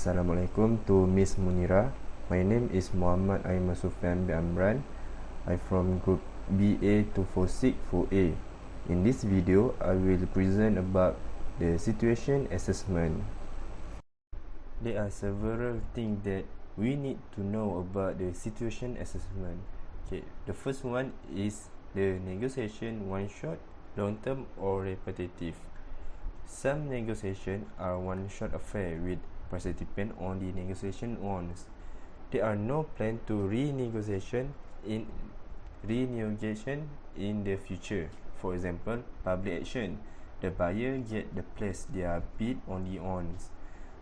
Assalamualaikum to Miss Munira. My name is Muhammad Aiman Sufyan bin Amran. I'm from Group BA 246 4A. In this video, I will present about the situation assessment. There are several things that we need to know about the situation assessment. The first one is the negotiation one-shot, long-term or repetitive. Some negotiations are one-shot affair with participants only negotiation once. There are no plan to renegotiation in the future. For example, public action. The buyer get the place their bid only once.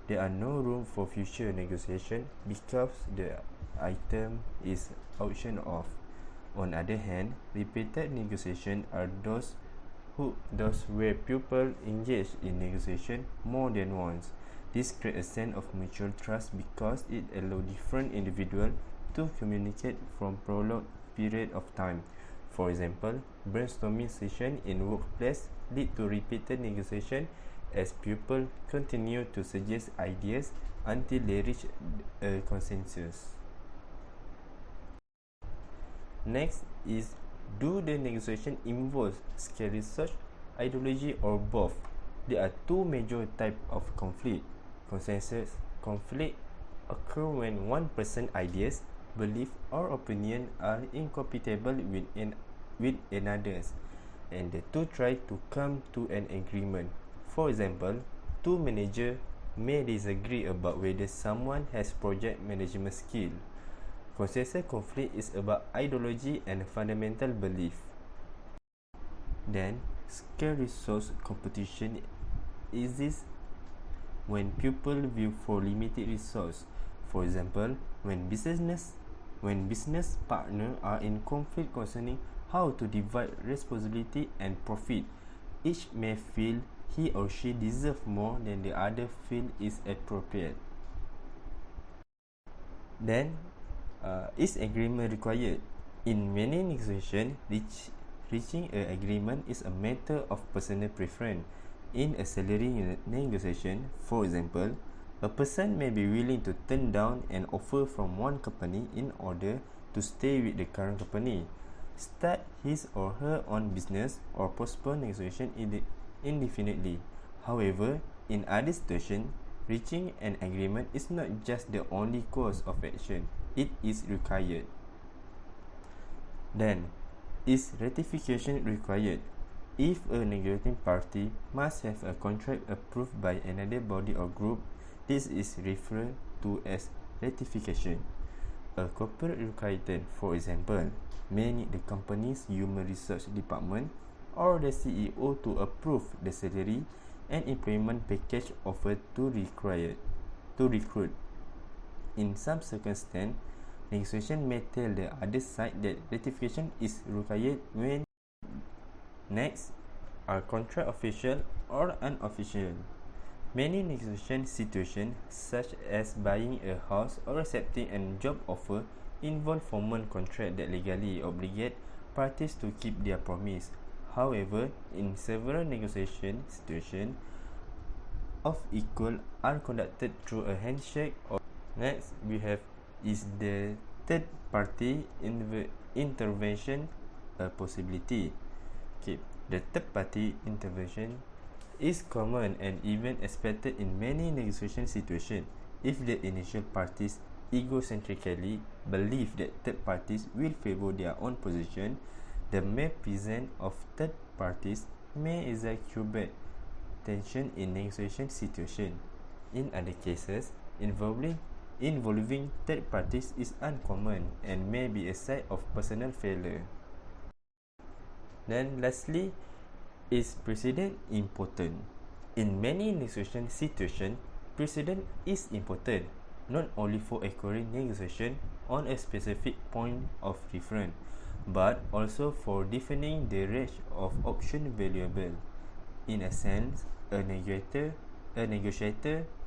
There are no room for future negotiation because the item is auctioned off. On the other hand, repeated negotiation are those where people engage in negotiation more than once. This creates a sense of mutual trust because it allows different individuals to communicate from prolonged period of time. For example, brainstorming sessions in workplace lead to repeated negotiation as people continue to suggest ideas until they reach a consensus. Next is, do the negotiation involve skill research, ideology, or both? There are two major types of conflict. Consensus conflict occur when one person's ideas, belief, or opinion are incompatible with another's, and the two try to come to an agreement. For example, two managers may disagree about whether someone has project management skill. Consensus conflict is about ideology and fundamental belief. Then, scarce resource competition exists when people view for limited resource. For example, when business partners are in conflict concerning how to divide responsibility and profit, each may feel he or she deserves more than the other feel is appropriate. Then, is agreement required? In many negotiations, reaching an agreement is a matter of personal preference. In a salary negotiation, for example, a person may be willing to turn down an offer from one company in order to stay with the current company, start his or her own business, or postpone negotiation indefinitely. However, in other situations, reaching an agreement is not just the only course of action, it is required. Then, is ratification required? If a negotiating party must have a contract approved by another body or group, this is referred to as ratification. A corporate requirement, for example, may need the company's human resource department or the CEO to approve the salary and employment package offered to recruit. In some circumstances, negotiation may tell the other side that ratification is required when. Next are contract official or unofficial. Many negotiation situations, such as buying a house or accepting a job offer, involve formal contract that legally obligate parties to keep their promise. However, in several negotiation situations of equal are conducted through a handshake. Next, we have, is the third party intervention a possibility? The third party intervention is common and even expected in many negotiation situations. If the initial parties egocentrically believe that third parties will favor their own position, the mere presence of third parties may exacerbate tension in negotiation situation. In other cases, involving third parties is uncommon and may be a sign of personal failure. Then lastly, is precedent important? In many negotiation situations, precedent is important, not only for acquiring negotiation on a specific point of reference, but also for defining the range of options available. In a sense, a negotiator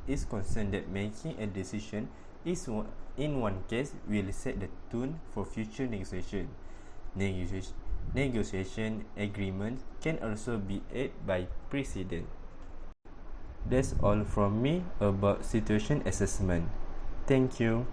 is concerned that making a decision in one case will set the tone for future negotiation. Negotiation agreements can also be aided by precedent. That's all from me about situation assessment. Thank you.